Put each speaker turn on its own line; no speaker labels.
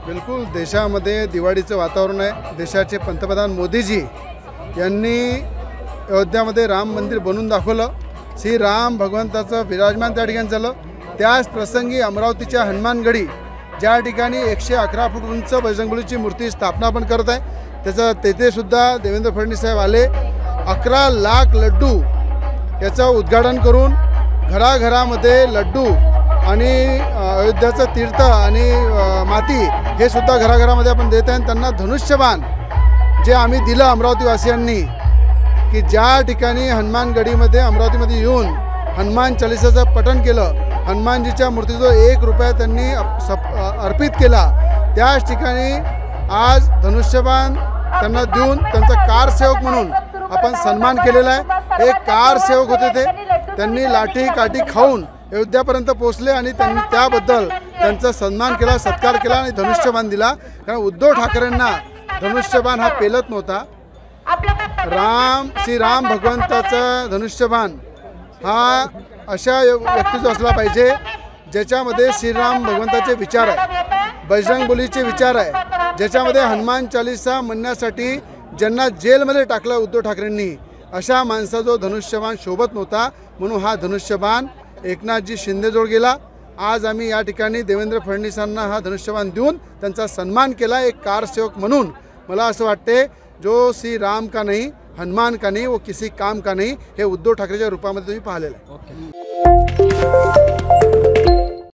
बिलकुल देशामध्ये दिवाळीचं वातावरण आहे। देशाचे पंतप्रधान मोदीजी यांनी अयोध्यामध्ये राम मंदिर बनवून दाखवलं। श्री राम भगवंताचं विराजमान त्या ठिकाणी झालं। त्याच प्रसंगी अमरावतीच्या हनुमानगडी ज्या ठिकाणी 111 फूट उंच बजरंगबलीची मूर्ती स्थापना पण करत आहे, त्याचं तेथे सुद्धा देवेंद्र फडणवीस साहेब आले। 11 लाख लड्डू याचं उद्घाटन करून घराघरामध्ये लड्डू आणि अयोध्याचं तीर्थ आणि माती हे सुद्धा घराघरामध्ये आपण देत आहे। त्यांना धनुष्यबाण जे आम्ही दिलं अमरावतीवासियांनी, की ज्या ठिकाणी हनुमानगडीमध्ये अमरावतीमध्ये येऊन हनुमान चालिसाचं पठण केलं, हनुमानजीच्या मूर्तीचा 1 रुपया त्यांनी अर्पित केला, त्याच ठिकाणी आज धनुष्यबाण त्यांना देऊन त्यांचा कारसेवक म्हणून आपण सन्मान केलेला आहे। एक कारसेवक होते ते, त्यांनी लाठी काठी खाऊन अयोध्यापर्यंत पोहोचले आणि त्यांनी त्याबद्दल त्यांचा सन्मान केला, सत्कार केला आणि धनुष्यबाण दिला। कारण उद्धव ठाकरेंना धनुष्यबाण हा पेलत नव्हता। श्री राम भगवंताचा धनुष्यबाण हा अशा व्यक्तीचा असला पाहिजे ज्याच्यामध्ये श्रीराम भगवंताचे विचार आहे, बजरंगबलीचे विचार आहे, ज्याच्यामध्ये हनुमान चालीसा म्हणण्यासाठी ज्यांना जेलमध्ये टाकलं उद्धव ठाकरेंनी, अशा माणसाजवळ धनुष्यबाण शोभत नव्हता। म्हणून हा धनुष्यबाण एकनाथजी शिंदेजवळ गेला। आज आम्ही या ठिकाणी देवेंद्र फडणवीसांना हा धनुष्यबाण देऊन त्यांचा सन्मान केला एक कारसेवक म्हणून। मला असं वाटते जो श्री राम का नहीं, हनुमान का नहीं, वो किसी काम का नहीं, हे उद्धव ठाकरेच्या रूपामध्ये तुम्ही पाहिलेलं आहे।